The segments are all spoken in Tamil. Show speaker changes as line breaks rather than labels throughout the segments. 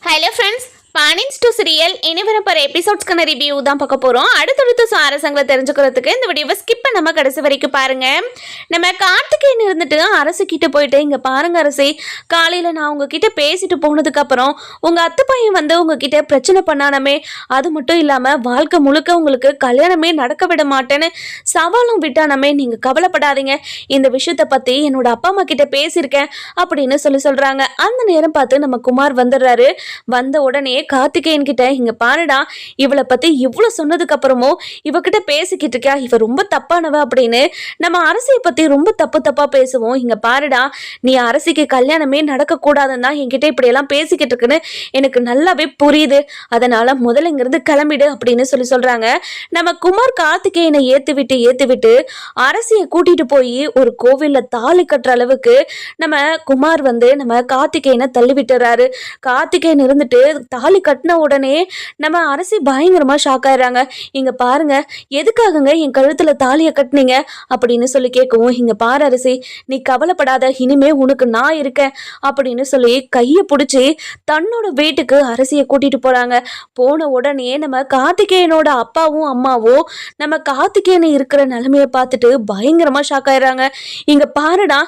ஹலோ ஃப்ரெண்ட்ஸ், பானின்ஸ் டு சீரியல் இனி வரப்போகிற எபிசோட்ஸ்க்கான ரிவ்யூ தான் பார்க்க போகிறோம். அடுத்தடுத்த சுவாரஸ்யங்களை தெரிஞ்சுக்கிறதுக்கு இந்த வீடியோவை ஸ்கிப் பண்ணாமல் கடைசி வரைக்கும் பாருங்கள். நம்ம கார்த்திகேயன் இருந்துட்டு அரசுக்கிட்ட போயிட்டு, இங்கே பாருங்க அரசி, காலையில் நான் உங்ககிட்ட பேசிட்டு போனதுக்கப்புறம் உங்கள் அத்தை பையன் வந்து உங்ககிட்ட பிரச்சனை பண்ணானமே, அது மட்டும் இல்லாமல் வாழ்க்கை முழுக்க உங்களுக்கு கல்யாணமே நடக்க விட மாட்டேன்னு சவாலும் விட்டானமே, நீங்கள் கவலைப்படாதீங்க, இந்த விஷயத்தை பற்றி என்னோட அப்பா அம்மா கிட்ட பேசியிருக்கேன் அப்படின்னு சொல்கிறாங்க. அந்த நேரம் பார்த்து நம்ம குமார் வந்துடுறாரு. வந்த உடனே கார்த்திகேயன் கிட்ட, இங்க பாருடா, இவளை பத்தி இவ்வளவு சொன்னதுக்கு அப்புறமும் இவகிட்ட பேசிக்கிட்டு இருக்கா, இவ ரொம்ப தப்பானவ அப்படின்னு நம்ம அரசியை பத்தி ரொம்ப தப்பா பேசுவோம். இங்க பாருடா, நீ அரசிக்கு கல்யாணமே நடக்க கூடாதுன்னா என்கிட்ட இப்படி எல்லாம் பேசிக்கிட்டு இருக்குன்னு எனக்கு நல்லாவே புரியுது, அதனால முதல்ல இங்கிருந்து கிளம்பிடு அப்படின்னு சொல்றாங்க. நம்ம குமார் கார்த்திகேயனை ஏத்து விட்டு அரசியை கூட்டிட்டு போய் ஒரு கோவில்ல தாலி கட்டுற அளவுக்கு நம்ம குமார் வந்து நம்ம கார்த்திகேயனை தள்ளி விட்டுறாரு. கார்த்திகேயன் இருந்துட்டு தாலி கட்டின உடனே நம்ம அரசி பயங்கரமா ஷாக் ஆயிடுறாங்க. இங்க பாருங்க, எதுக்காகங்க என் கழுத்துல தாலியை கட்டினீங்க அப்படின்னு கேட்கவும், இங்க பாரு அரசி, நீ கவலைப்படாத, இனிமே உனக்கு நான் இருக்கேன் அப்படின்னு கையை பிடிச்சி தன்னோட வீட்டுக்கு அரசியை கூட்டிட்டு போறாங்க. போன உடனே நம்ம கார்த்திகேயனோட அப்பாவும் அம்மாவும் நம்ம கார்த்திகேயனை இருக்கிற நிலைமையை பார்த்துட்டு பயங்கரமா ஷாக் ஆயிடுறாங்க. இங்க பாருடா,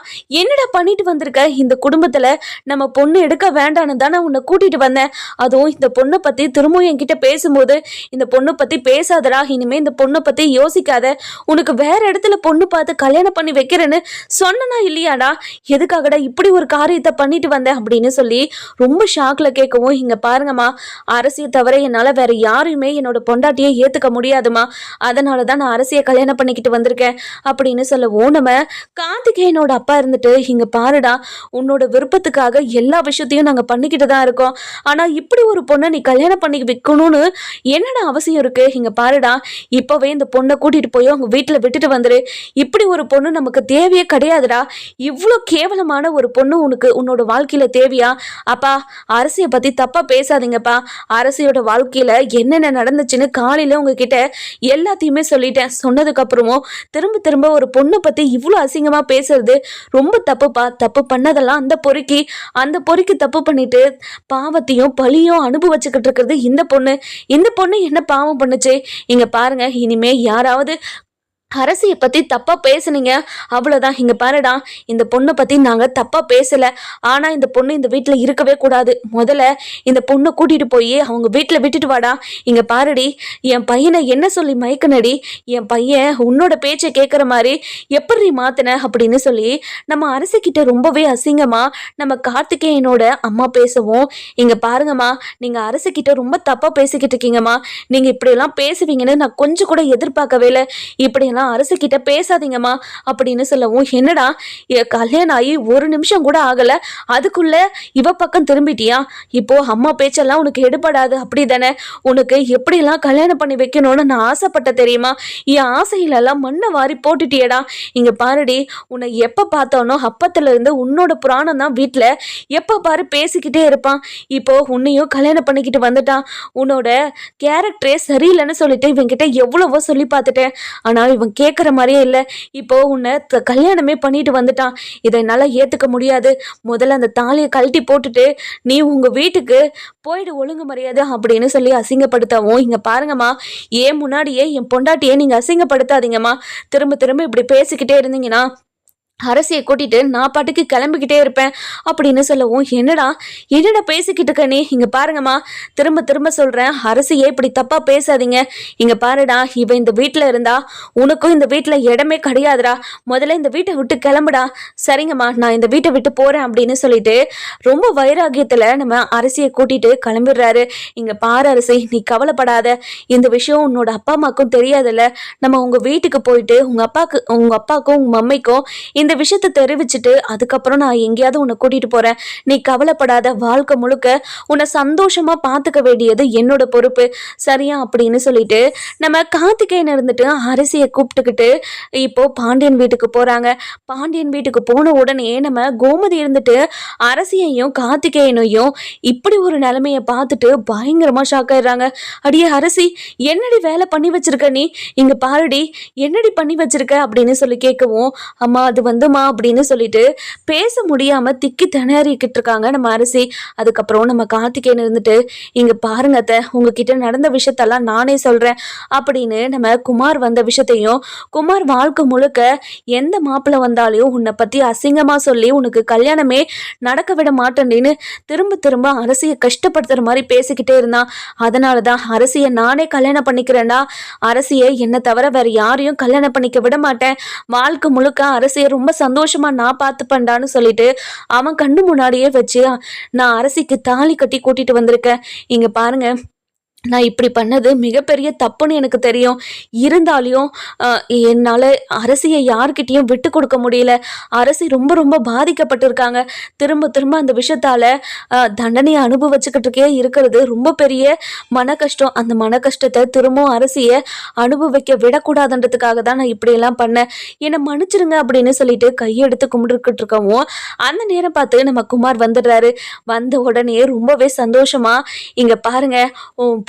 என்னடா பண்ணிட்டு வந்திருக்க, இந்த குடும்பத்துல நம்ம பொண்ணு எடுக்க வேண்டான்னு தானே உன்னை கூட்டிட்டு வந்தேன், அதுவும் இந்த பொண்ணை பத்தி திரும்பவும் என்கிட்ட பேசும்போது இந்த பொண்ணை பத்தி பேசாதடா, இனிமே இந்த பொண்ணை பத்தி யோசிக்காத, உனக்கு வேற இடத்துல பொண்ணு பார்த்து கல்யாணம் பண்ணி வைக்கிறேன்னு சொன்னா இல்லையாடா, எதுக்காகடா இப்படி ஒரு காரியத்தை பண்ணிட்டு வந்த அப்படின்னு ரொம்ப ஷாக்ல கேட்கவும், இங்க பாருங்கம்மா, அரசியை தவிர என்னால வேற யாரையுமே என்னோட பொண்டாட்டியை ஏத்துக்க முடியாதுமா, அதனாலதான் நான் அரசியை கல்யாணம் பண்ணிக்கிட்டு வந்திருக்கேன் அப்படின்னு சொல்லவும், நம்ம கார்த்திகேயனோட அப்பா இருந்துட்டு, இங்க பாருடா, உன்னோட விருப்பத்துக்காக எல்லா விஷயத்தையும் நாங்க பண்ணிக்கிட்டு தான் இருக்கோம், ஆனா இப்படி ஒரு பொண்ணை நீ கல்யாணம் பண்ணி வைக்கணும்னு என்னடா அவசியம் இருக்கு, இங்க பாருடா, இப்பவே இந்த பொண்ணை கூட்டிட்டு போய் அவங்க வீட்டுல விட்டுட்டு வந்துரு, இப்படி ஒரு பொண்ணு நமக்கு தேவையே கிடையாதுடா, இவ்வளோ கேவலமான ஒரு பொண்ணு உனக்கு உன்னோட வாழ்க்கையில தேவையா, அப்பா அரசியை பத்தி தப்பா பேசாதீங்கப்பா, அரசியோட வாழ்க்கையில என்னென்ன நடந்துச்சுன்னு காலையில உங்ககிட்ட எல்லாத்தையுமே சொல்லிட்டேன், சொன்னதுக்கு அப்புறமும் திரும்ப ஒரு பொண்ணை பத்தி இவ்வளோ அசிங்கமா பேசுறது ரொம்ப தப்புப்பா, தப்பு பண்ணதெல்லாம் அந்த பொறுக்கி தப்பு பண்ணிட்டு பாவத்தையும் பழியும் அனுபவிச்சுக்கிட்டு இருக்கிறது இந்த பொண்ணு என்ன பாவம் பண்ணுச்சு, இங்க பாருங்க, இனிமே யாராவது அரசியை பத்தி தப்பா பேசுனீங்க அவ்வளவுதான், இங்க பாருடா, இந்த பொண்ணை பத்தி நாங்க தப்பா பேசல, ஆனா இந்த பொண்ணு இந்த வீட்டுல இருக்கவே கூடாது, முதல்ல இந்த பொண்ணை கூட்டிட்டு போய் அவங்க வீட்டுல விட்டுட்டு வாடா, இங்க பாருடி, என் பையனை என்ன சொல்லி மயக்கனடி, என் பையன் உன்னோட பேச்சை கேட்குற மாதிரி எப்படி மாத்தின அப்படின்னு நம்ம அரசிக்கிட்ட ரொம்பவே அசிங்கமா நம்ம கார்த்திகேயனோட அம்மா பேசவும், இங்க பாருங்கம்மா, நீங்க அரசிக்கிட்ட ரொம்ப தப்பா பேசிக்கிட்டு இருக்கீங்கம்மா, நீங்க இப்படியெல்லாம் பேசுவீங்கன்னு நான் கொஞ்சம் கூட எதிர்பார்க்கவே இல்லை, இப்படியெல்லாம் அரசு கிட்ட பேசாதீங்கம்மா அப்படின்னு சொல்லவும், என்னடா கல்யாணம் ஆகி ஒரு நிமிஷம் கூட ஆகல, அதுக்குள்ள இவ பக்கம் திரும்பிட்டியா, இப்போ அம்மா பேச்செல்லாம் உனக்கு எடுபடாது அப்படிதானே, உனக்கு எப்படிலாம் கல்யாணம் பண்ணி வைக்கணும்னு நான் ஆசைப்பட்ட தெரியுமா, என் ஆசையிலெல்லாம் மண்ணை வாரி போட்டுட்டியடா, இங்க பாருடி, உன்னை எப்ப பார்த்தோனோ அப்பத்துல இருந்து உன்னோட புராணம் தான் வீட்டுல எப்ப பாரு பேசிக்கிட்டே இருப்பான், இப்போ உன்னையும் கல்யாணம் பண்ணிக்கிட்டு வந்துட்டான், உன்னோட கேரக்டரே சரியில்லைன்னு சொல்லிட்டு இவங்கிட்ட எவ்வளவோ சொல்லி பார்த்துட்டேன், ஆனா இவன் கேட்குற மாதிரியே இல்லை, இப்போ உன்னை கல்யாணமே பண்ணிட்டு வந்துட்டான், இதை என்னால் ஏற்றுக்க முடியாது, முதல்ல அந்த தாலியை கழட்டி போட்டுட்டு நீ உங்கள் வீட்டுக்கு போயிடு ஒழுங்கு மரியாதை அப்படின்னு அசிங்கப்படுத்தவும், இங்கே பாருங்கம்மா, ஏன் முன்னாடியே என் பொண்டாட்டியே நீங்கள் அசிங்கப்படுத்தாதீங்கம்மா, திரும்ப இப்படி பேசிக்கிட்டே இருந்தீங்கன்னா அரசியை கூட்டிட்டு நான் பாட்டுக்கு கிளம்பிக்கிட்டே இருப்பேன் அப்படின்னு சொல்லவும், என்னடா பேசிக்கிட்டு இருக்க நீ, இங்க பாருங்கம்மா, திரும்ப சொல்றேன், அரசியே இப்படி தப்பா பேசாதீங்க, இங்க பாருடா, இவ இந்த வீட்டுல இருந்தா உனக்கும் இந்த வீட்டுல இடமே கிடையாதுடா, முதல்ல இந்த வீட்டை விட்டு கிளம்புடா, சரிங்கம்மா நான் இந்த வீட்டை விட்டு போறேன் அப்படின்னு ரொம்ப வைராகியத்துல நம்ம அரசியை கூட்டிட்டு கிளம்பிடுறாரு. இங்க பாரு அரசி, நீ கவலைப்படாத, இந்த விஷயம் உன்னோட அப்பா அம்மாக்கும் தெரியாதுல்ல, நம்ம உங்க வீட்டுக்கு போயிட்டு உங்க அப்பாக்கும் உங்க மம்மிக்கும் இந்த விஷயத்தை தெரிவிச்சுட்டு அதுக்கப்புறம் நான் எங்கேயாவது உன்னை கூட்டிட்டு போறேன், நீ கவலைப்படாத, வாழ்க்கை முழுக்க உன்னை சந்தோஷமா பாத்துக்க வேண்டியது என்னோட பொறுப்பு, சரியா அப்படின்னு நம்ம கார்த்திகேயன் இருந்துட்டு அரசியை கூப்பிட்டுக்கிட்டு இப்போ பாண்டியன் வீட்டுக்கு போறாங்க. பாண்டியன் வீட்டுக்கு போன உடனே நம்ம கோமதி இருந்துட்டு அரசியையும் கார்த்திகேயனையும் இப்படி ஒரு நிலைமையை பார்த்துட்டு பயங்கரமா ஷாக் ஆயிடுறாங்க. அடியே அரசி, என்னடி வேலை பண்ணி வச்சிருக்க நீ, இங்க பாருடி, என்னடி பண்ணி வச்சிருக்க அப்படின்னு கேட்கவும், அம்மா அது வந்துமா அப்படின்னு சொல்லிட்டு பேச முடியாம திக்கி திணறிக்கிட்டு இருக்காங்க நம்ம அரசி. அதுக்கப்புறம் நம்ம கார்த்திகேயன் இருந்துட்டு, இங்க பாருங்க அத்தை, உங்ககிட்ட நடந்த விஷயத்தெல்லாம் நானே சொல்றேன் அப்படின்னு நம்ம குமார் வந்த விஷயத்தையும், குமார் வாழ்க்கை முழுக்க எந்த மாப்பிள்ளை வந்தாலையும் உன்னை பத்தி அசிங்கமா சொல்லி உனக்கு கல்யாணமே நடக்க விட மாட்டேன்னு திரும்ப திரும்ப அரசியை கஷ்டப்படுத்துற மாதிரி பேசிக்கிட்டே இருந்தான். அதனாலதான் அரசியை நானே கல்யாணம் பண்ணிக்கிறேன்டா, அரசியை என்னை தவிர வேற யாரையும் கல்யாணம் பண்ணிக்க விட மாட்டேன், வாழ்க்கை முழுக்க அரசியை ரொம்ப சந்தோஷமா நான் பார்த்துப்பேன்டான்னு சொல்லிட்டு அவன் கண்ணு முன்னாடியே வச்சு நான் அரசிக்கு தாலி கட்டி கூட்டிட்டு வந்திருக்கேன். இங்க பாருங்க, நான் இப்படி பண்ணது மிகப்பெரிய தப்புன்னு எனக்கு தெரியும். இருந்தாலையும் என்னால் அரசியை யார்கிட்டையும் விட்டு கொடுக்க முடியல. அரசி ரொம்ப ரொம்ப பாதிக்கப்பட்டிருக்காங்க. திரும்ப திரும்ப அந்த விஷயத்தால் தண்டனையை அனுபவிச்சுக்கிட்டுக்கே இருக்கிறது ரொம்ப பெரிய மன கஷ்டம். அந்த மன கஷ்டத்தை திரும்பவும் அரசியை அனுபவிக்க விடக்கூடாதுன்றதுக்காக தான் நான் இப்படியெல்லாம் பண்ணேன், என்னை மன்னிச்சிருங்க அப்படின்னு சொல்லிட்டு கையெடுத்து கும்பிட்டுக்கிட்டு இருக்கவும் அந்த நேரம் பார்த்து நம்ம குமார் வந்துடுறாரு. வந்த உடனே ரொம்பவே சந்தோஷமா, இங்கே பாருங்க,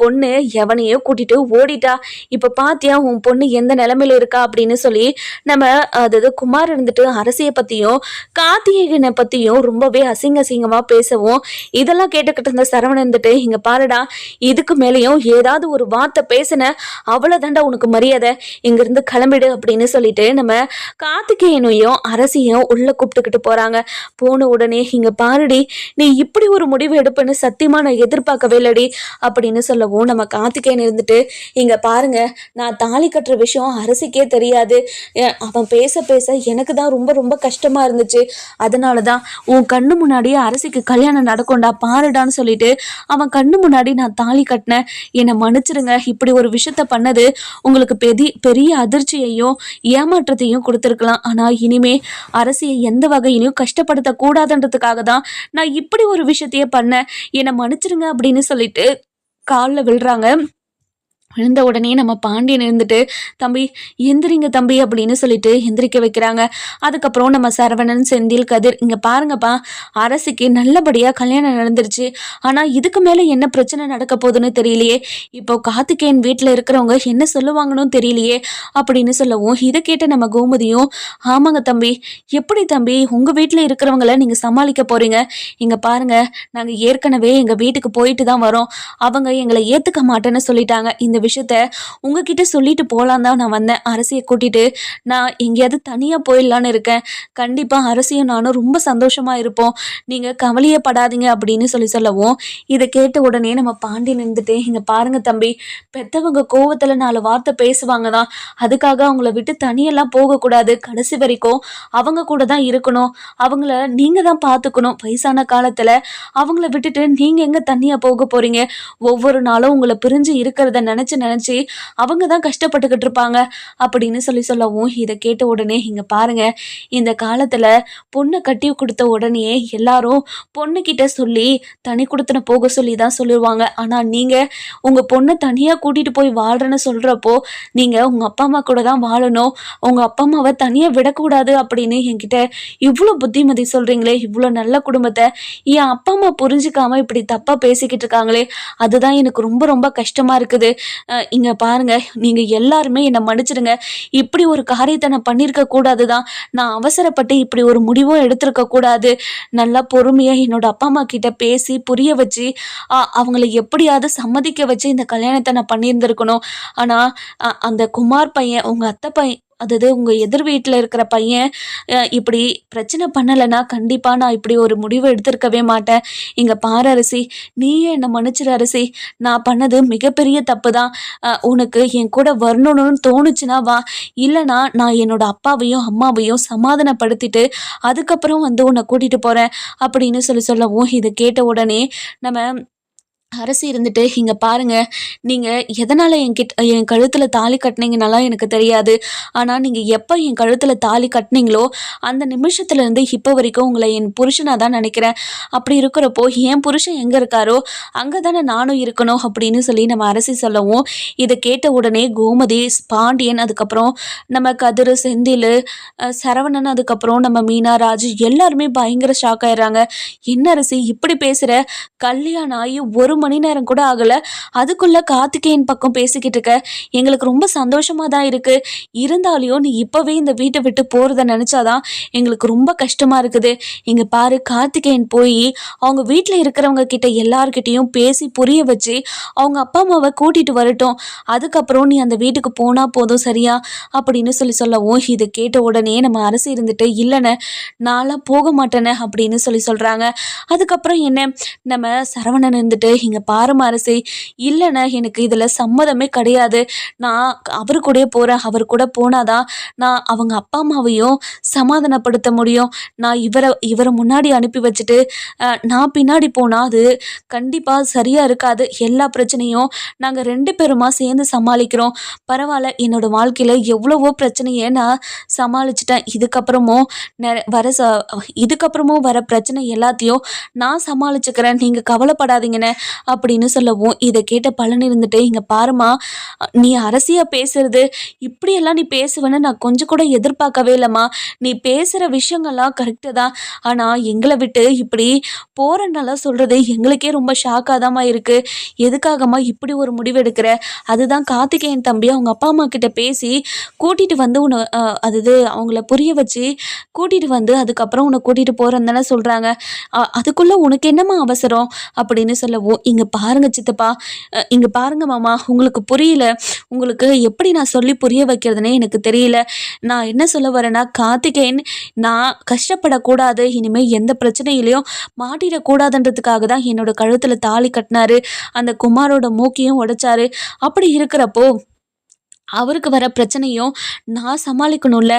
பொண்ணு எவனையோ கூட்டிட்டு ஓடிட்டா, இப்ப பாத்தியா உன் பொண்ணு எந்த நிலைமையில இருக்கா அப்படின்னு சொல்லி நம்ம அதாவது குமார் இருந்துட்டு அரசியை பத்தியும் கார்த்திகேயனை பத்தியும் ரொம்பவே அசிங்கமா பேசவும் இதெல்லாம் கேட்டுக்கிட்டு இருந்த சரவணன் இருந்துட்டு, இங்க பாருடா, இதுக்கு மேலேயும் ஏதாவது ஒரு வார்த்தை பேசின அவ்வளவுதாண்டா உனக்கு மரியாதை, இங்க இருந்து கிளம்பிடு அப்படின்னு சொல்லிட்டு நம்ம கார்த்திகேயனையும் அரசியும் உள்ள கூப்பிட்டுக்கிட்டு போறாங்க. போன உடனே, இங்க பாருடி, நீ இப்படி ஒரு முடிவு எடுப்புன்னு சத்தியமா நான் எதிர்பார்க்கவே இல்லடி அப்படின்னு சொல்லவும் நம்ம கார்த்திகேயன் இருந்துட்டு, இங்க பாருங்க, நான் தாலி கட்டுற விஷயம் அரசிக்கே தெரியாது, அவன் பேச பேச எனக்கு தான் ரொம்ப ரொம்ப கஷ்டமா இருந்துச்சு, அதனாலதான் உன் கண்ணு முன்னாடியே அரசிக்கு கல்யாணம் நடக்கும்டா பாருடான்னு சொல்லிட்டு அவன் கண்ணு முன்னாடி நான் தாலி கட்டினேன், என்னை மன்னிச்சிருங்க, இப்படி ஒரு விஷயத்த பண்ணது உங்களுக்கு பெரிய அதிர்ச்சியையும் ஏமாற்றத்தையும் கொடுத்துருக்கலாம், ஆனா இனிமே அரசியை எந்த வகையிலையும் கஷ்டப்படுத்த கூடாதுன்றதுக்காக தான் நான் இப்படி ஒரு விஷயத்தையே பண்ணேன், என்னை மன்னிச்சிருங்க அப்படின்னு சொல்லிட்டு காலில் விழுறாங்க. விழுந்த உடனே நம்ம பாண்டியன் இருந்துட்டு, தம்பி எந்திரிங்க தம்பி அப்படின்னு சொல்லிட்டு எந்திரிக்க வைக்கிறாங்க. அதுக்கப்புறம் நம்ம சரவணன், செந்தில், கதிர், இங்க பாருங்கப்பா, அரசிக்கு நல்லபடியா கல்யாணம் நடந்துருச்சு, ஆனா இதுக்கு மேல என்ன பிரச்சனை நடக்க போகுதுன்னு தெரியலையே, இப்போ கார்த்திகேயன் வீட்டுல இருக்கிறவங்க என்ன சொல்லுவாங்கன்னு தெரியலையே அப்படின்னு சொல்லவும் இதை கேட்ட நம்ம கோமதியும், ஆமாங்க தம்பி, எப்படி தம்பி உங்க வீட்டுல இருக்கிறவங்கள நீங்க சமாளிக்க போறீங்க, இங்க பாருங்க, நாங்க ஏற்கனவே எங்க வீட்டுக்கு போயிட்டு தான் வரோம், அவங்க எங்களை ஏத்துக்க மாட்டேன்னு சொல்லிட்டாங்க, இந்த விஷயத்த உங்ககிட்ட சொல்லிட்டு போலாம் தான் நான் வந்தேன், அரசியை கூட்டிட்டு நான் எங்கேயாவது தனியா போயிடலான்னு இருக்கேன், கண்டிப்பா அரசியும் நானும் ரொம்ப சந்தோஷமா இருப்போம், நீங்க கவலையே படாதீங்க அப்படின்னு சொல்லவும் இதை கேட்ட உடனே நம்ம பாண்டியன் இருந்துட்டு, இங்க பாருங்க தம்பி, பெத்தவங்க கோவத்துல 4 வார்த்தை பேசுவாங்க தான், அதுக்காக அவங்கள விட்டு தனியெல்லாம் போகக்கூடாது, கடைசி வரைக்கும் அவங்க கூட தான் இருக்கணும், அவங்கள நீங்க தான் பார்த்துக்கணும், வயசான காலத்துல அவங்கள விட்டுட்டு நீங்க எங்க தனியா போக போறீங்க, ஒவ்வொரு நாளும் உங்களை பிரிஞ்சு இருக்கிறத நினைச்சு அவங்க தான் கஷ்டப்பட்டுக்கிட்டு இருப்பாங்க அப்படின்னு சொல்லவும் இதை கேட்ட உடனே, இங்க பாருங்க, இந்த காலத்துல பொண்ணை கட்டி கொடுத்த உடனே எல்லாரும் பொண்ணு கிட்ட சொல்லி தனி கொடுத்தன போக சொல்லி தான் சொல்லுவாங்க, ஆனா நீங்க உங்க பொண்ணை தனியா கூட்டிட்டு போய் வாழ்றேன்னு சொல்றப்போ நீங்க உங்க அப்பா அம்மா கூட தான் வாழணும், உங்க அப்பா அம்மாவை தனியா விடக்கூடாது அப்படின்னு என்கிட்ட இவ்வளவு புத்திமதி சொல்றீங்களே, இவ்வளவு நல்ல குடும்பத்தை என் அப்பா அம்மா புரிஞ்சுக்காம இப்படி தப்பா பேசிக்கிட்டு இருக்காங்களே, அதுதான் எனக்கு ரொம்ப ரொம்ப கஷ்டமா இருக்குது, இங்க பாருங்க, நீங்க எல்லாருமே என்னை மன்னிச்சிடுங்க, இப்படி ஒரு காரியத்தை நான் பண்ணியிருக்க கூடாதுதான், நான் அவசரப்பட்டு இப்படி ஒரு முடிவும் எடுத்திருக்க கூடாது, நல்லா பொறுமையா என்னோட அப்பா அம்மா கிட்ட பேசி புரிய வச்சு அவங்கள எப்படியாவது சம்மதிக்க வச்சு இந்த கல்யாணத்தை நான் பண்ணியிருந்திருக்கணும், ஆனா அந்த குமார் பையன், உங்க அத்தை பையன், அதாவது உங்க எதிர் வீட்டில் இருக்கிற பையன் இப்படி பிரச்சனை பண்ணலைன்னா கண்டிப்பா நான் இப்படி ஒரு முடிவு எடுத்திருக்கவே மாட்டேன், இங்க பாரு அரசி, நீயே என்னை மன்னிச்சிரு அரசி, நான் பண்ணது மிகப்பெரிய தப்பு தான், உனக்கு என் கூட வரணும்னு தோணுச்சுன்னா வா, இல்லைனா நான் என்னோட அப்பாவையும் அம்மாவையும் சமாதானப்படுத்திட்டு அதுக்கப்புறம் வந்து உன்னை கூட்டிட்டு போறேன் அப்படின்னு சொல்லவும் இதை கேட்ட உடனே நம்ம அரசி இருந்துட்டு, இங்க பாருங்க, நீங்க எதனால என் கழுத்துல தாலி கட்டினீங்கனாலாம் எனக்கு தெரியாது, ஆனா நீங்க எப்ப என் கழுத்துல தாலி கட்டினீங்களோ அந்த நிமிஷத்துல இருந்து இப்ப வரைக்கும் உங்களை என் புருஷனா தான் நினைக்கிறேன், அப்படி இருக்கிறப்போ என் புருஷன் எங்க இருக்காரோ அங்கதானே நானும் இருக்கணும் அப்படின்னு சொல்லி நம்ம அரசி சொல்லவும் இதை கேட்ட உடனே கோமதி, பாண்டியன், அதுக்கப்புறம் நம்ம கதிர், செந்தில், சரவணன், அதுக்கப்புறம் நம்ம மீனா, ராஜு எல்லாருமே பயங்கர ஷாக் ஆயிடுறாங்க. என்ன அரசி இப்படி பேசுற, கல்யாணம் ஆகி 1
மணி நேரம் கூட ஆகல, அதுக்குள்ள கார்த்திகேயன் பக்கம் பேசிக்கிட்டு இருக்க. எங்களுக்கு ரொம்ப சந்தோஷமா தான் இருக்கு. இருந்தாலும் நீ இப்பவே இந்த வீட்டை விட்டு போறத நினைச்சாதான் எங்களுக்கு ரொம்ப கஷ்டமா இருக்குது. இங்க பாரு, கார்த்திகேயன் போய் அவங்க வீட்டுல இருக்கிறவங்க கிட்ட எல்லார்கிட்டையும் பேசி புரிய வச்சு அவங்க அப்பா அம்மாவை கூட்டிட்டு வரட்டும். அதுக்கப்புறம் நீ அந்த வீட்டுக்கு போனா போதும், சரியா அப்படின்னு சொல்லவும், இதை கேட்ட உடனே நம்ம அரசு இருந்துட்டு, இல்லைன்னு நான்லாம் போக மாட்டேனே அப்படின்னு சொல்றாங்க. அதுக்கப்புறம் என்ன, நம்ம சரவணன் இருந்துட்டு, இங்க பாருமா அரசே, இல்லைண்ணே எனக்கு இதுல சம்மதமே கிடையாது. நான் அவரு கூட போறேன். அவர் கூட போனாதான் நான் அவங்க அப்பா அம்மாவையும் சமாதானப்படுத்த முடியும். நான் இவரை முன்னாடி அனுப்பி வச்சுட்டு நான் பின்னாடி போனா அது கண்டிப்பா சரியா இருக்காது. எல்லா பிரச்சனையும் நாங்க 2 பேருமா சேர்ந்து சமாளிக்கிறோம். பரவாயில்ல, என்னோட வாழ்க்கையில எவ்வளவோ பிரச்சனையை நான் சமாளிச்சிட்டேன். இதுக்கப்புறமும் வர பிரச்சனை எல்லாத்தையும் நான் சமாளிச்சுக்கிறேன், நீங்க கவலைப்படாதீங்கன்னு அப்படின்னு சொல்லவும், இதை கேட்ட பலன் இருந்துட்டு, இங்க பாருமா, நீ அரசியா பேசுறது இப்படியெல்லாம் நீ பேசுவேன்னு நான் கொஞ்சம் கூட எதிர்பார்க்கவே இல்லைம்மா. நீ பேசுற விஷயங்கள்லாம் கரெக்டு தான். ஆனா எங்களை விட்டு இப்படி போறனால சொல்றது எங்களுக்கே ரொம்ப ஷாக்காதாம்மா இருக்கு. எதுக்காகம்மா இப்படி ஒரு முடிவு எடுக்கிற? அதுதான் கார்த்திகேயன் தம்பி அவங்க அப்பா அம்மா கிட்ட பேசி கூட்டிட்டு வந்து உன்னை அவங்கள புரிய வச்சு கூட்டிட்டு வந்து அதுக்கப்புறம் உன்னை கூட்டிட்டு போறேன்னு தானே சொல்றாங்க. அதுக்குள்ள உனக்கு என்னம்மா அவசரம் அப்படின்னு சொல்லவும், இங்க பாருங்க சித்தப்பா, இங்க பாருங்க மாமா, உங்களுக்கு புரியல. உங்களுக்கு எப்படி நான் சொல்லி புரிய வைக்கிறதுனே எனக்கு தெரியல. நான் என்ன சொல்ல வரேன்னா, கார்த்திகேயன் நான் கஷ்டப்படக்கூடாது, இனிமே எந்த பிரச்சனையிலையும் மாட்டிடக்கூடாதுன்றதுக்காக தான் என்னோட கழுத்துல தாலி கட்டினாரு. அந்த குமாரோட மூக்கையும் உடைச்சாரு. அப்படி இருக்கிறப்போ அவருக்கு வர பிரச்சனையும் நான் சமாளிக்கணும்ல.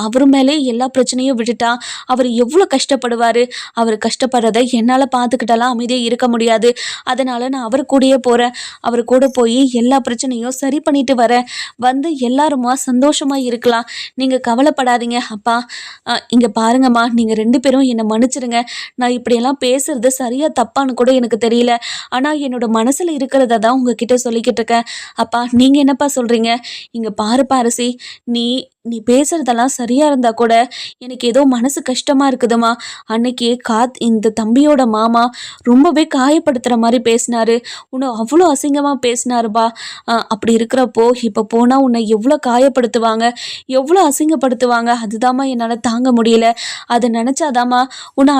அவரு மேலே எல்லா பிரச்சனையும் விட்டுட்டா அவர் எவ்வளோ கஷ்டப்படுவார். அவர் கஷ்டப்படுறதை என்னால் பார்த்துக்கிட்டலாம் அமைதியாக இருக்க முடியாது. அதனால் நான் அவர் கூடயே போகிறேன். அவர் கூட போய் எல்லா பிரச்சனையும் சரி பண்ணிட்டு வரேன். வந்து எல்லாருமா சந்தோஷமாக இருக்கலாம். நீங்கள் கவலைப்படாதீங்க அப்பா. இங்கே பாருங்கம்மா, நீங்கள் 2 பேரும் என்னை மன்னிச்சிடுங்க. நான் இப்படியெல்லாம் பேசுறது சரியா தப்பான்னு கூட எனக்கு தெரியல. ஆனால் என்னோட மனசில் இருக்கிறத தான் உங்ககிட்ட சொல்லிக்கிட்டு இருக்கேன். அப்பா, நீங்கள் என்னப்பா சொல்றீங்க? இங்க பாருப்பா அரசி, நீ பேசுறதெல்லாம் சரியா இருந்தா கூட எனக்கு ஏதோ மனசு கஷ்டமா இருக்குதுமா. அன்னைக்கு இந்த தம்பியோட மாமா ரொம்பவே காயப்படுத்துற மாதிரி பேசினாரு. உன்னை அவ்வளோ அசிங்கமா பேசினாருப்பா. அப்படி இருக்கிறப்போ இப்ப போனா உன்னை எவ்வளோ காயப்படுத்துவாங்க, எவ்வளோ அசிங்கப்படுத்துவாங்க. அதுதாம்மா என்னால் தாங்க முடியல. அதை நினைச்சாதாம்மா உன்னை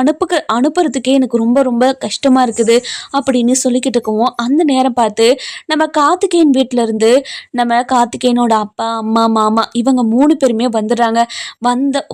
அனுப்புறதுக்கே எனக்கு ரொம்ப ரொம்ப கஷ்டமா இருக்குது அப்படின்னு சொல்லிக்கிட்டு இருக்கவும், அந்த நேரம் பார்த்து நம்ம கார்த்திகேயன் வீட்டுல இருந்து நம்ம கார்த்திகேயனோட அப்பா அம்மா மாமா இவங்க 3 பேருமே வந்துடுறாங்க.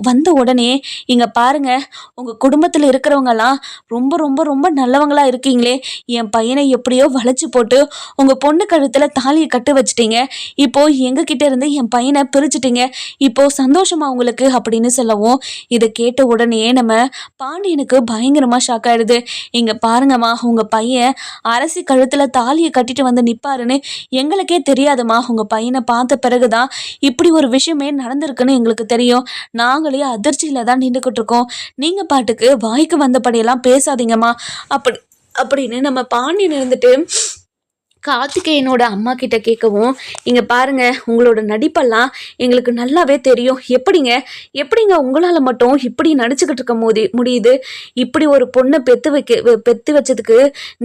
வந்த உடனே, இங்க பாருங்க, உங்க குடும்பத்துல இருக்கிறவங்கலாம் ரொம்ப ரொம்ப ரொம்ப நல்லவங்களா இருக்கீங்களே. என் பையனை எப்படியோ வளைச்சு போட்டு உங்க பொண்ணு கழுத்துல தாலியை கட்டு வச்சுட்டீங்க. இப்போ எங்க கிட்ட இருந்து என் பையனை பிரிச்சுட்டீங்க. இப்போ சந்தோஷமா உங்களுக்கு அப்படின்னு சொல்லவும், இதை கேட்ட உடனே நம்ம பாண்டியனுக்கு பயங்கரமா ஷாக் ஆயிடுது. இங்க பாருங்கம்மா, உங்க பையன் அரசி கழுத்துல தாலியை கட்டிட்டு வந்து நிப்பாருன்னு எங்களுக்கே தெரியாதுமா. உங்க பையனை பார்த்த பிறகுதான் இப்படி ஒரு விஷயமே நடந்திருக்குன்னு எங்களுக்கு தெரியும். நாங்களே அதிர்ச்சியில தான் நின்றுக்கிட்டு இருக்கோம். நீங்க பாட்டுக்கு வாய்க்கு வந்தபடியெல்லாம் பேசாதீங்கம்மா அப்படின்னு நம்ம பாண்டியன் இருந்துட்டு கார்த்திகேயனோட அம்மா கிட்ட கேட்கவும், இங்க பாருங்க, உங்களோட நடிப்பெல்லாம் எங்களுக்கு நல்லாவே தெரியும். எப்படிங்க உங்களால மட்டும் இப்படி நடிச்சுக்கிட்டு இருக்க முடியுது? இப்படி ஒரு பொண்ணை பெத்து வச்சதுக்கு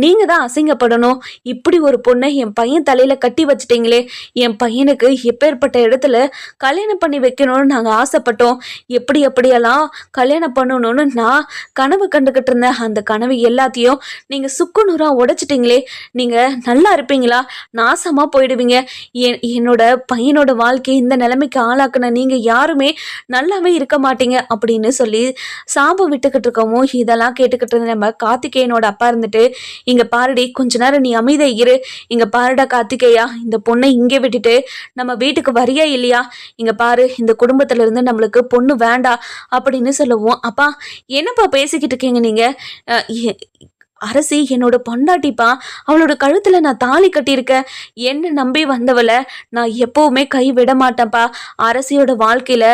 நீங்க தான் அசிங்கப்படணும். இப்படி ஒரு பொண்ணை என் பையன் தலையில கட்டி வச்சுட்டீங்களே. என் பையனுக்கு எப்பேற்பட்ட இடத்துல கல்யாணம் பண்ணி வைக்கணும்னு நாங்க ஆசைப்பட்டோம். எப்படியெல்லாம் கல்யாணம் பண்ணணும்னு நான் கனவு கண்டுகிட்டு இருந்தேன். அந்த கனவு எல்லாத்தையும் நீங்க சுக்குநூறா உடைச்சிட்டீங்களே. நீங்க நல்லா இருப்பீங்களா? நாசமா போயிடுவீங்க. என்னோட பையனோட வாழ்க்கை இந்த நிலைமைக்கு ஆளாக்குன நீங்க யாருமே நல்லாவே இருக்க மாட்டீங்க அப்படின்னு சொல்லி சாபம் விட்டுக்கிட்டு இருக்கவும், இதெல்லாம் கேட்டுக்கிட்டு இருந்த நம்ம கார்த்திகேயனோட அப்பா இருந்துட்டு, இங்க பாருடி, கொஞ்ச நேரம் நீ அமைதியா இரு. இங்க பாருடா கார்த்திகேயா, இந்த பொண்ணை இங்கே விட்டுட்டு நம்ம வீட்டுக்கு வரியா இல்லையா? இங்க பாரு, இந்த குடும்பத்துல இருந்து நம்மளுக்கு பொண்ணு வேண்டாம் அப்படின்னு சொல்லவும், அப்பா என்னப்பா பேசிக்கிட்டு இருக்கீங்க நீங்க? அரசி என்னோட பொண்டாட்டிப்பா. அவளோட கழுத்துல நான் தாலி கட்டியிருக்கேன். என்ன நம்பி வந்தவளை நான் எப்பவுமே கை விட மாட்டேன்ப்பா. அரசியோட வாழ்க்கையில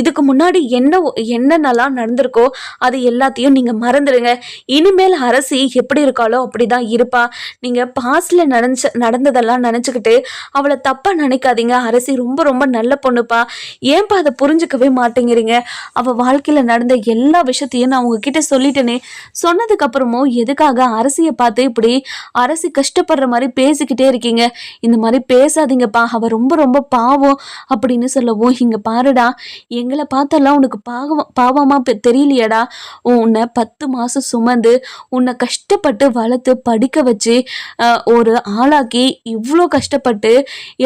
இதுக்கு முன்னாடி என்னென்னலாம் நடந்திருக்கோ அது எல்லாத்தையும் நீங்க மறந்துடுங்க. இனிமேல் அரசி எப்படி இருக்காளோ அப்படிதான் இருப்பா. நீங்க பாஸ்ட்ல நடந்ததெல்லாம் நினைச்சுக்கிட்டு அவளை தப்பா நினைக்காதீங்க. அரசி ரொம்ப ரொம்ப நல்ல பொண்ணுப்பா. ஏன்பா அதை புரிஞ்சுக்கவே மாட்டேங்கிறீங்க? அவ வாழ்க்கையில நடந்த எல்லா விஷயத்தையும் நான் உங்ககிட்ட சொல்லிட்டேனே. சொன்னதுக்கு அப்புறமும் எதுக்காக எதுக்காக அரசியை பார்த்து இப்படி அரசி கஷ்டப்படுற மாதிரி பேசிக்கிட்டே இருக்கீங்க? இந்த மாதிரி பேசாதீங்கப்பா, அவ ரொம்ப ரொம்ப பாவம் அப்படின்னு சொல்லவும், இங்க பாருடா, எங்களை பார்த்தெல்லாம் உனக்கு பாவமா தெரியலையடா. உன்னை 10 மாசம் சுமந்து உன்னை கஷ்டப்பட்டு வளர்த்து படிக்க வச்சு ஒரு ஆளாக்கி இவ்வளோ கஷ்டப்பட்டு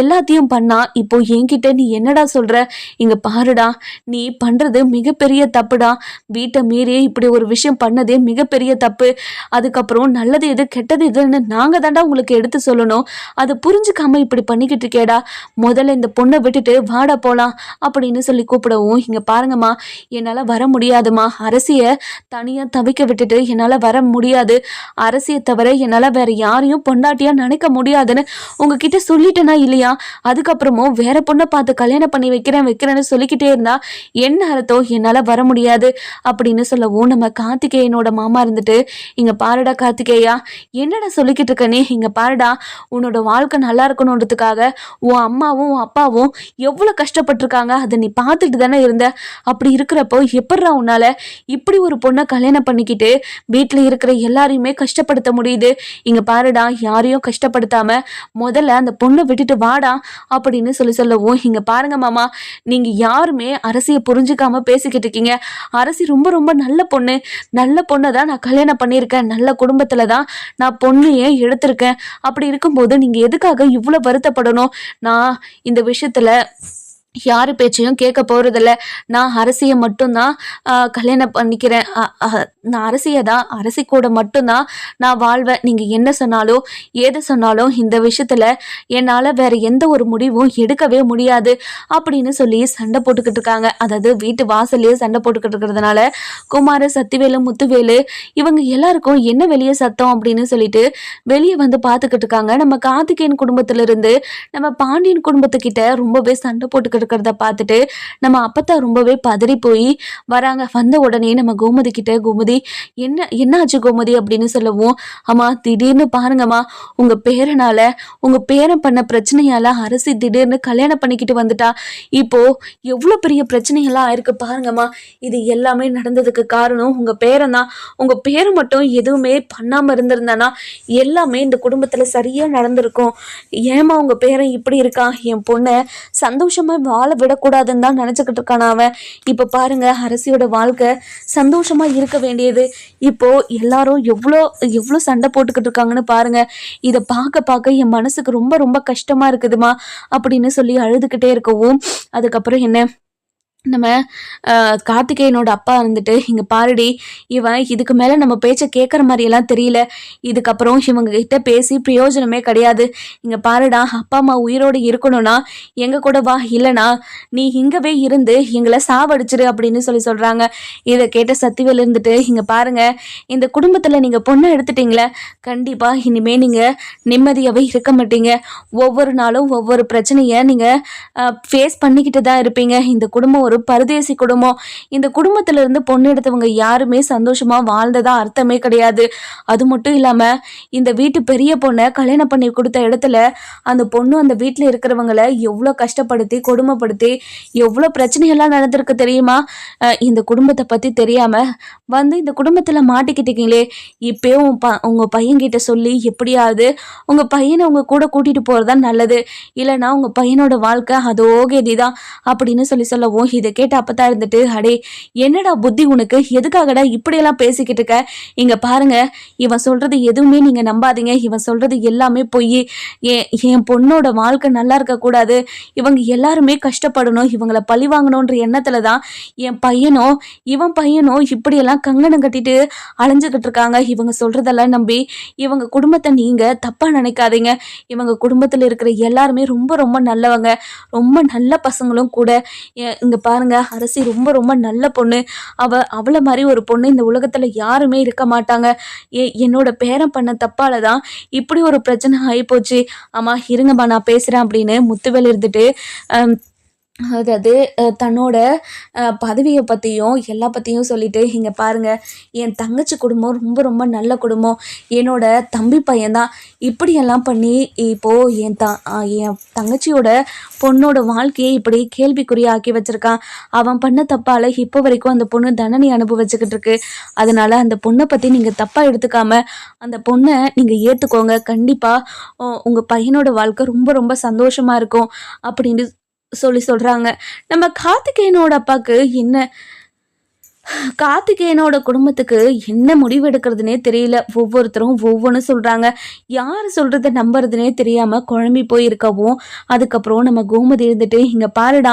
எல்லாத்தையும் பண்ணா, இப்போ என்கிட்ட நீ என்னடா சொல்ற? இங்க பாருடா, நீ பண்றது மிகப்பெரிய தப்புடா. வீட்டை மீறி இப்படி ஒரு விஷயம் பண்ணதே மிகப்பெரிய தப்பு. அதுக்கப்புறம் நல்லது எது கெட்டது எதுன்னு நாங்க தாண்டா உங்களுக்கு எடுத்து சொல்லணும். அதை புரிஞ்சுக்காம இப்படி பண்ணிக்கிட்டு இருக்கேடா. முதல்ல இந்த பொண்ணை விட்டுட்டு வாடா போலாம் அப்படின்னு சொல்லி கூப்பிடவும், இங்க பாருங்கம்மா, என்னால வர முடியாதுமா. அரசிய தனியா தவிக்க விட்டுட்டு என்னால வர முடியாது. அரசியை தவிர என்னால வேற யாரையும் பொண்டாட்டியா நினைக்க முடியாதுன்னு உங்ககிட்ட சொல்லிட்டேனா இல்லையா? அதுக்கப்புறமும் வேற பொண்ணை பார்த்து கல்யாணம் பண்ணி வைக்கிறேன்னு சொல்லிக்கிட்டே இருந்தா என்ன அர்த்தம்? என்னால வர முடியாது அப்படின்னு சொல்லவும், நம்ம கார்த்திகேயனோட மாமா இருந்துட்டு, இங்க பாருடா கார்த்திகேயா, என்னடா சொல்லிக்கிட்டு இருக்க நீ? இங்க பாருடா, உன்னோட வாழ்க்கை நல்லா இருக்கணுன்றதுக்காக உன் அம்மாவும் உன் அப்பாவும் எவ்வளவு கஷ்டப்பட்டிருக்காங்க, அதை நீ பார்த்துட்டு தானே இருந்த. அப்படி இருக்கிறப்போ எப்படிடா உன்னால இப்படி ஒரு பொண்ணை கல்யாணம் பண்ணிக்கிட்டு வீட்டுல இருக்கிற எல்லாரையுமே கஷ்டப்படுத்த முடியுது? இங்க பாருடா, யாரையும் கஷ்டப்படுத்தாம முதல்ல அந்த பொண்ணை விட்டுட்டு வாடா அப்படின்னு சொல்லவும், இங்க பாருங்க மாமா, நீங்க யாருமே அரசியை புரிஞ்சுக்காம பேசிக்கிட்டு இருக்கீங்க. அரசி ரொம்ப ரொம்ப நல்ல பொண்ணு. நல்ல பொண்ணை தான் நான் கல்யாணம் பண்ணியிருக்கேன். நல்ல குடும்பத்துல தான் நான் பொண்ணையே எடுத்திருக்கேன். அப்படி இருக்கும்போது நீங்க எதுக்காக இவ்வளவு வருத்தப்படணும்? நான் இந்த விஷயத்துல யாரு பேச்சையும் கேட்க போறதில்ல. நான் அரசியை மட்டும்தான் கல்யாணம் பண்ணிக்கிறேன். நான் அரசி கூட மட்டும்தான் நான் வாழ்வேன். நீங்க என்ன சொன்னாலும் ஏது சொன்னாலும் இந்த விஷயத்துல என்னால வேற எந்த ஒரு முடிவும் எடுக்கவே முடியாது அப்படின்னு சொல்லி சண்டை போட்டுக்கிட்டு இருக்காங்க. அதாவது வீட்டு வாசல்லையே சண்டை போட்டுக்கிட்டு இருக்கிறதுனால குமார, சத்திவேலு, முத்துவேலு இவங்க எல்லாருக்கும் என்ன வெளியே சத்தம் அப்படின்னு சொல்லிட்டு வெளியே வந்து பார்த்துக்கிட்டு இருக்காங்க. நம்ம கார்த்திகேயன் குடும்பத்துல இருந்து நம்ம பாண்டியன் குடும்பத்துக்கிட்ட ரொம்பவே சண்டை போட்டுக்கிட்டு இருக்கிறத பார்த்துட்டு நம்ம அப்பத்தா ரொம்பவே பதறி போய் வராங்க. வந்த உடனே நம்ம கோமதி கிட்ட, கோமதி என்னாச்சு கோமதி அப்படின்னு சொல்லவும், அம்மா திடீர்னு பாருங்கம்மா, உங்க பேரன் பண்ண பிரச்சனையால அரசி திடீர்னு கல்யாணம் பண்ணிக்கிட்டு வந்துட்டா. இப்போ எவ்வளவு பெரிய பிரச்சனைகள்லாம் ஆயிருக்கு பாருங்கம்மா. இது எல்லாமே நடந்ததுக்கு காரணம் உங்க பேரன் தான். உங்க பேரன் மட்டும் எதுவுமே பண்ணாம இருந்திருந்தானா எல்லாமே இந்த குடும்பத்துல சரியா நடந்திருக்கும். ஏமா உங்க பேரன் இப்படி இருக்கான்? என் பொண்ணை சந்தோஷமா வாழ விடக்கூடாதுன்னு தான் நினைச்சுக்கிட்டு இருக்கான அவன். இப்ப பாருங்க, அரசியோட வாழ்க்கை சந்தோஷமா இருக்க வேண்டியது இப்போ எல்லாரும் எவ்வளோ சண்டை போட்டுக்கிட்டு இருக்காங்கன்னு பாருங்க. இதை பார்க்க என் மனசுக்கு ரொம்ப ரொம்ப கஷ்டமா இருக்குதுமா அப்படின்னு சொல்லி அழுதுகிட்டே இருக்கவும், அதுக்கப்புறம் என்ன, நம்ம கார்த்திகேயனோட அப்பா இருந்துட்டு, இங்க பாருடி, இவன் இதுக்கு மேல நம்ம பேச்ச கேட்கற மாதிரியெல்லாம் தெரியல. இதுக்கப்புறம் இவங்க கிட்ட பேசி பிரயோஜனமே கிடையாது. இங்க பாருடா, அப்பா அம்மா உயிரோடு இருக்கணும்னா எங்க கூட வா, இல்லைனா நீ இங்கவே இருந்து எங்களை சாவடிச்சிரு அப்படின்னு சொல்றாங்க. இதை கேட்ட சத்திவேல் இருந்துட்டு, இங்க பாருங்க, இந்த குடும்பத்துல நீங்க பொண்ணை எடுத்துட்டீங்களே, கண்டிப்பா இனிமே நீங்க நிம்மதியாவே இருக்க மாட்டீங்க. ஒவ்வொரு நாளும் ஒவ்வொரு பிரச்சனைய நீங்க ஃபேஸ் பண்ணிக்கிட்டு தான் இருப்பீங்க. இந்த குடும்பம் ஒரு பரதேசி குடும்பம். இந்த குடும்பத்துல இருந்து பொண்ணு எடுத்தவங்க யாருமே சந்தோஷமா வாழ்ந்ததா அர்த்தமே கிடையாது. அது மட்டும் இல்லாம இந்த வீட்டு பெரிய பொண்ணை கல்யாணம் பண்ணி கொடுத்த இடத்துல அந்த பொண்ணு அந்த வீட்டுல இருக்கிறவங்களை எவ்வளவு கஷ்டப்படுத்தி கொடுமைப்படுத்தி எவ்வளவு பிரச்சனைகள்லாம் நடந்திருக்கு தெரியுமா? இந்த குடும்பத்தை பத்தி தெரியாம வந்து இந்த குடும்பத்துல மாட்டிக்கிட்டீங்களே, இப்பயும் உங்க பையன்கிட்ட சொல்லி எப்படியாவது உங்க பையனை உங்க கூட கூட்டிட்டு போறதா நல்லது. இல்லைன்னா உங்க பையனோட வாழ்க்கை அதோ கதிதான் அப்படின்னு சொல்லவும், இதை கேட்ட அப்பதான் இருந்துட்டு, அடே என்னடா புத்தி உனக்கு? எதுக்காகடா இப்படியெல்லாம் பேசிக்கிட்டு இருக்க? இங்க பாருங்க, இவன் சொல்றது எதுவுமே நீங்க நம்பாதீங்க. இவன் சொல்றது எல்லாமே பொய். என் பொண்ணோட வாழ்க்கை நல்லா இருக்க கூடாது, இவங்க எல்லாருமே கஷ்டப்படணும், இவங்களை பழி வாங்கணும்ன்ற எண்ணத்துலதான் இவன் பையனும் இப்படியெல்லாம் கங்கணம் கட்டிட்டு அலைஞ்சுக்கிட்டு இருக்காங்க. இவங்க சொல்றதெல்லாம் நம்பி இவங்க குடும்பத்தை நீங்க தப்பா நினைக்காதீங்க. இவங்க குடும்பத்துல இருக்கிற எல்லாருமே ரொம்ப ரொம்ப நல்லவங்க, ரொம்ப நல்ல பசங்களும் கூட. இங்க பாருங்க, அரசி ரொம்ப ரொம்ப நல்ல பொண்ணு. அவளை மாதிரி ஒரு பொண்ணு இந்த உலகத்துல யாருமே இருக்க மாட்டாங்க. என்னோட பேரன் பண்ண தப்பாலதான் இப்படி ஒரு பிரச்சனை ஆயிப்போச்சு. ஆமா இருங்கம்மா, நான் பேசுறேன் அப்படின்னு முத்துவேல் இருந்துட்டு அதாவது தன்னோட பதவியை பற்றியும் எல்லா பற்றியும் சொல்லிட்டு இங்கே பாருங்கள், என் தங்கச்சி குடும்பம் ரொம்ப ரொம்ப நல்ல குடும்பம், என்னோட தம்பி பையன்தான் இப்படியெல்லாம் பண்ணி இப்போது என் தங்கச்சியோட பொண்ணோட வாழ்க்கையை இப்படி கேள்விக்குறியாக்கி வச்சுருக்கான். அவன் பண்ண தப்பால் இப்போ வரைக்கும் அந்த பொண்ணு தண்டனை அனுபவிச்சுக்கிட்டு இருக்கு. அதனால் அந்த பொண்ணை பற்றி நீங்கள் தப்பாக எடுத்துக்காம அந்த பொண்ணை நீங்கள் ஏற்றுக்கோங்க. கண்டிப்பாக உங்கள் பையனோட வாழ்க்கை ரொம்ப ரொம்ப சந்தோஷமாக இருக்கும் அப்படின்னு சொல்கிறாங்க. நம்ம கார்த்திகேயனோட அப்பாவுக்கு கார்த்திகேயனோட குடும்பத்துக்கு என்ன முடிவு எடுக்கிறதுனே தெரியல. ஒவ்வொருத்தரும் ஒவ்வொன்று சொல்கிறாங்க. யார் சொல்கிறத நம்புறதுனே தெரியாமல் குழம்பி போயிருக்கவும், அதுக்கப்புறம் நம்ம கோமதி இருந்துட்டு, இங்கே பாருடா,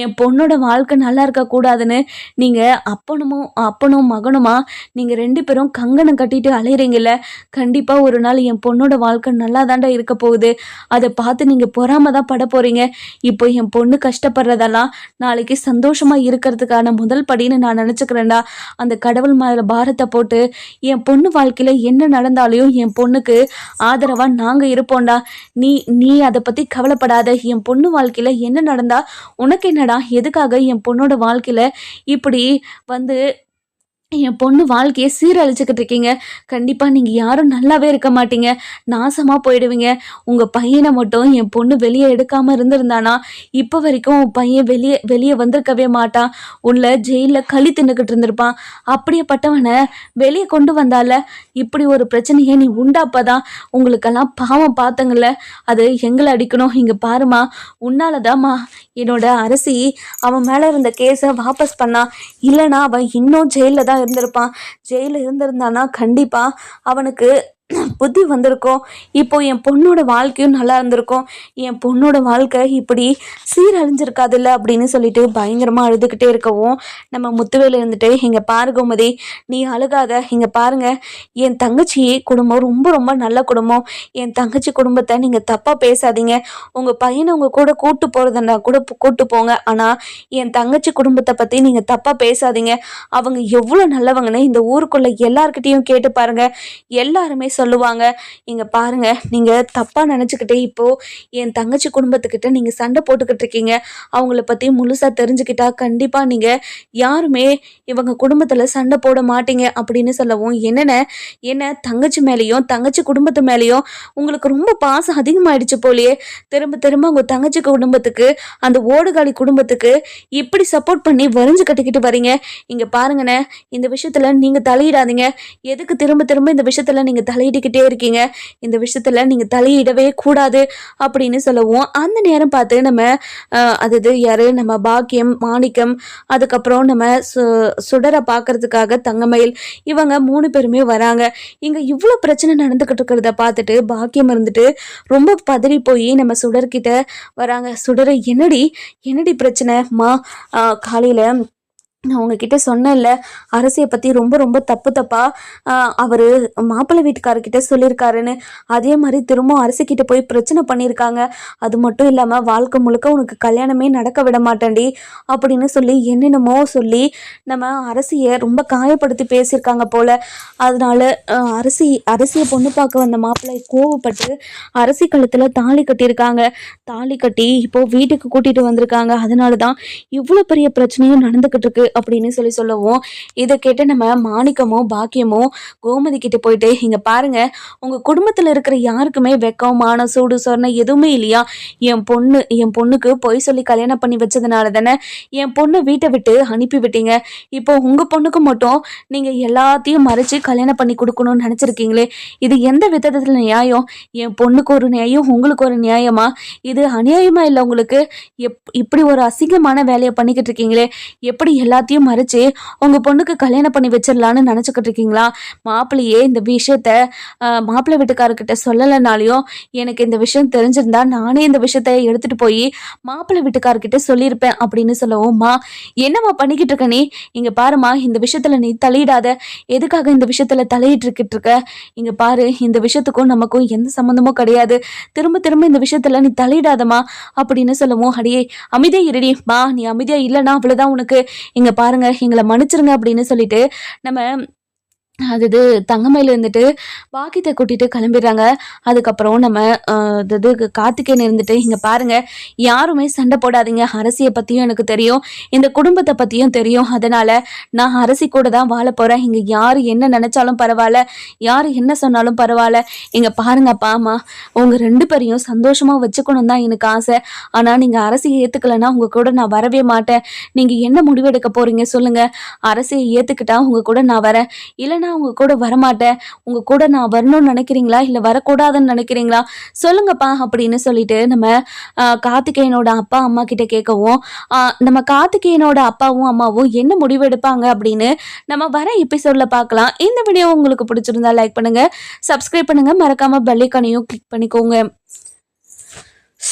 என் பொண்ணோட வாழ்க்கை நல்லா இருக்கக்கூடாதுன்னு நீங்கள் அப்பனும் மகனுமா நீங்கள் 2 பேரும் கங்கணம் கட்டிட்டு அலையிறீங்கல்ல, கண்டிப்பாக ஒரு நாள் என் பொண்ணோட வாழ்க்கை நல்லா தாண்டா இருக்க போகுது. அதை பார்த்து நீங்கள் பொறாம தான் பட போகிறீங்க. இப்போ என் பொண்ணு கஷ்டப்படுறதெல்லாம் நாளைக்கு சந்தோஷமாக இருக்கிறதுக்கான முதல் படின்னு நான் நினச்சிக்கிறேன்டா. அந்த கடவுள் மேல பாரத்தை போட்டு என் பொண்ணு வாழ்க்கையில என்ன நடந்தாலும் என் பொண்ணுக்கு ஆதரவா நாங்க இருப்போம்டா. நீ அதை பத்தி கவலைப்படாத. என் பொண்ணு வாழ்க்கையில என்ன நடந்தா உனக்கு என்னடா? எதுக்காக என் பொண்ணோட வாழ்க்கையில இப்படி வந்து என் பொண்ணு வாழ்க்கையை சீரழிச்சுக்கிட்டு இருக்கீங்க? கண்டிப்பாக நீங்கள் யாரும் நல்லாவே இருக்க மாட்டீங்க, நாசமாக போயிடுவீங்க. உங்கள் பையனை மட்டும் என் பொண்ணு வெளியே எடுக்காமல் இருந்திருந்தானா இப்போ வரைக்கும் உன் பையன் வெளியே வந்திருக்கவே மாட்டான். உள்ள ஜெயிலில் களி தின்னுக்கிட்டு இருந்திருப்பான். அப்படியேப்பட்டவனை வெளியே கொண்டு வந்தால இப்படி ஒரு பிரச்சனையை நீ உண்டாப்பதான் உங்களுக்கெல்லாம் பாவம் பார்த்தங்கள்ல, அது எங்களை அடிக்கணும். இங்கே பாருமா, உன்னாலதாம்மா என்னோட அரசி அவன் மேலே இருந்த கேஸை வாபஸ் பண்ணான். இல்லைனா அவன் இன்னும் ஜெயிலில் தான் இருந்திருப்பான். ஜெயிலில் இருந்திருந்தானா கண்டிப்பாக அவனுக்கு புத்தி வந்திருக்கும். இப்போ என் பொண்ணோட வாழ்க்கையும் நல்லா இருந்திருக்கும். என் பொண்ணோட வாழ்க்கை இப்படி சீரழிஞ்சிருக்காதுல்ல அப்படின்னு சொல்லிட்டு பயங்கரமாக அழுதுகிட்டே இருக்கவும், நம்ம முத்துவேல் இருந்துட்டு, இங்கே பாரு கோமதி, நீ அழுகாத. இங்கே பாருங்க, என் தங்கச்சி குடும்பம் ரொம்ப ரொம்ப நல்ல குடும்பம். என் தங்கச்சி குடும்பத்தை நீங்கள் தப்பாக பேசாதீங்க. உங்கள் பையனை உங்கள் கூட கூட்டு போகிறதுனா கூட கூட்டு போங்க. ஆனால் என் தங்கச்சி குடும்பத்தை பற்றி நீங்கள் தப்பாக பேசாதீங்க. அவங்க எவ்வளோ நல்லவங்கன்னு இந்த ஊருக்குள்ளே எல்லார்கிட்டையும் கேட்டு பாருங்க. எல்லாருமே சொல்லுவாங்க. இங்க பாருங்க, நீங்க தப்பா நினைச்சுக்கிட்டே இப்போ என் தங்கச்சி குடும்பத்துக்கிட்ட நீங்க சண்டை போட்டுக்கிட்டு இருக்கீங்க. அவங்கள பத்தி முழுசா தெரிஞ்சுக்கிட்டா கண்டிப்பா நீங்க யாருமே இவங்க குடும்பத்துல சண்டை போட மாட்டீங்க அப்படின்னு சொல்லவும், என்ன தங்கச்சி மேலேயும் தங்கச்சி குடும்பத்து மேலேயும் உங்களுக்கு ரொம்ப பாசம் அதிகமாயிடுச்சு போலயே. திரும்ப திரும்ப உங்க தங்கச்சி குடும்பத்துக்கு, அந்த ஓடுகாலி குடும்பத்துக்கு இப்படி சப்போர்ட் பண்ணி வரைஞ்சு கட்டிக்கிட்டு வரீங்க. இங்க பாருங்கண்ணே, இந்த விஷயத்துல நீங்க தலையிடாதீங்க. எதுக்கு திரும்ப திரும்ப இந்த விஷயத்துல நீங்க தலையிட்டுக்கிட்டே இருக்கீங்க? இந்த விஷயத்துல நீங்க தலையிடவே கூடாது அப்படின்னு சொல்லவும், அந்த நேரம் பார்த்து நம்ம அது யாரு, நம்ம பாக்கியம், மாணிக்கம், அதுக்கப்புறம் நம்ம சுடரை பார்க்கறதுக்காக தங்கமயில், இவங்க 3 பேருமே வராங்க. இங்க இவ்வளோ பிரச்சனை நடந்துகிட்டு இருக்கிறத பார்த்துட்டு பாக்கியம் இருந்துட்டு ரொம்ப பதறி போய் நம்ம சுடர்கிட்ட வராங்க. சுடரை, என்னடி பிரச்சனைமா? காலையில நான் உங்ககிட்ட சொன்னேன்ல, அரசியை பற்றி ரொம்ப ரொம்ப தப்பாக அவர் மாப்பிள்ளை வீட்டுக்காரர்கிட்ட சொல்லியிருக்காருன்னு. அதே மாதிரி திரும்ப அரசிக்கிட்ட போய் பிரச்சனை பண்ணியிருக்காங்க. அது மட்டும் இல்லாமல் வாழ்க்கை முழுக்க உனக்கு கல்யாணமே நடக்க விட மாட்டேன்டி அப்படின்னு சொல்லி என்னென்னமோ சொல்லி நம்ம அரசியை ரொம்ப காயப்படுத்தி பேசியிருக்காங்க போல். அதனால அரசியை பொண்ணு பார்க்க வந்த மாப்பிள்ளை கோவப்பட்டு அரசி கழுத்தில் தாலி கட்டியிருக்காங்க. தாலி கட்டி இப்போது வீட்டுக்கு கூட்டிகிட்டு வந்திருக்காங்க. அதனால தான் இவ்வளோ பெரிய பிரச்சனையும் நடந்துக்கிட்டு இருக்கு அப்படின்னு சொல்லவும், இதை கேட்டு நம்ம மாணிக்கமும் பாக்கியமும் கோமதி கிட்ட போயிட்டு, இங்க பாருங்க, உங்க குடும்பத்துல இருக்கிற யாருக்குமே வெக்கம், மானம், சூடு, சொரணை எதுவுமே இல்லையா? என் பொண்ணுக்கு பொய் சொல்லி கல்யாணம் பண்ணி வச்சதுனால தானே என் பொண்ணு வீட்டை விட்டு அனுப்பி விட்டீங்க. இப்போ உங்க பொண்ணுக்கு மட்டும் நீங்க எல்லாத்தையும் மறைச்சு கல்யாணம் பண்ணி கொடுக்கணும்னு நினைச்சிருக்கீங்களே, இது எந்த விதத்துல நியாயம்? என் பொண்ணுக்கு ஒரு நியாயம், உங்களுக்கு ஒரு நியாயமா? இது அநியாயமா இல்லை உங்களுக்கு? இப்படி ஒரு அசிங்கமான வேலையை பண்ணிக்கிட்டு இருக்கீங்களே, எப்படி எல்லாத்தையும் மறைச்சு உங்க பொண்ணுக்கு கல்யாணம் பண்ணி வச்சிடலான்னு நினைச்சுக்கிட்டு இருக்கீங்களா? மாப்பிள்ளையே இந்த விஷயத்த மாப்பிள்ளை வீட்டுக்காரர்கிட்ட சொல்லலைனாலையும் எனக்கு இந்த விஷயம் தெரிஞ்சிருந்தா நானே இந்த விஷயத்த எடுத்துட்டு போய் மாப்பிள்ளை வீட்டுக்காரர்கிட்ட சொல்லியிருப்பேன் அப்படின்னு சொல்லவும்மா, என்னம்மா பண்ணிக்கிட்டு இருக்க நீ? இங்க பாருமா, இந்த விஷயத்துல நீ தலையிடாத. எதுக்காக இந்த விஷயத்துல தலையிட்டு இருக்க? இங்க பாரு, இந்த விஷயத்துக்கும் நமக்கும் எந்த சம்மந்தமும் கிடையாது. திரும்ப திரும்ப இந்த விஷயத்துல நீ தலையிடாதமா அப்படின்னு சொல்லவும், அடியே அமைதியா இருடி மா, நீ அமைதியா இல்லைன்னா அவ்வளவுதான் உனக்கு. இங்க பாருங்க, எங்களை மன்னிச்சிருங்க அப்படின்னு சொல்லிட்டு நம்ம அது தங்கமயில இருந்துட்டு பாக்கியத்தை கூட்டிட்டு கிளம்பிடுறாங்க. அதுக்கப்புறம் நம்ம கார்த்திகேயன் இருந்துட்டு இங்க பாருங்க, யாருமே சண்டை போடாதீங்க. அரசியை பத்தியும் எனக்கு தெரியும், இந்த குடும்பத்தை பத்தியும் தெரியும். அதனால நான் அரசி கூட தான் வாழ போறேன். இங்க யாரு என்ன நினைச்சாலும் பரவாயில்ல, யாரு என்ன சொன்னாலும் பரவாயில்ல. இங்க பாருங்க அப்பா அம்மா, உங்க 2 பேரையும் சந்தோஷமா வச்சுக்கணும் தான் எனக்கு ஆசை. ஆனா நீங்க அரசியை ஏத்துக்கலைன்னா உங்க கூட நான் வரவே மாட்டேன். நீங்க என்ன முடிவெடுக்க போறீங்க சொல்லுங்க. அரசியை ஏத்துக்கிட்டா உங்க கூட நான் வரேன், இல்லைன்னா உங்க கூட வரமாட்டேன். உங்க கூட நான் வரணும்னு நினைக்கிறீங்களா, இல்ல வரக்கூடாதுன்னு நினைக்கிறீங்களா சொல்லுங்கப்பா அப்படின்னு சொல்லிட்டு நம்ம கார்த்திகேயனோட அப்பா அம்மா கிட்ட கேட்கவும், நம்ம கார்த்திகேயனோட அப்பாவும் அம்மாவும் என்ன முடிவு எடுப்பாங்க அப்படின்னு நம்ம வர எபிசோட்ல பார்க்கலாம். இந்த வீடியோ உங்களுக்கு பிடிச்சிருந்தா லைக் பண்ணுங்க, சப்ஸ்கிரைப் பண்ணுங்க, மறக்காம பெல் ஐகானையும் கிளிக் பண்ணிக்கோங்க.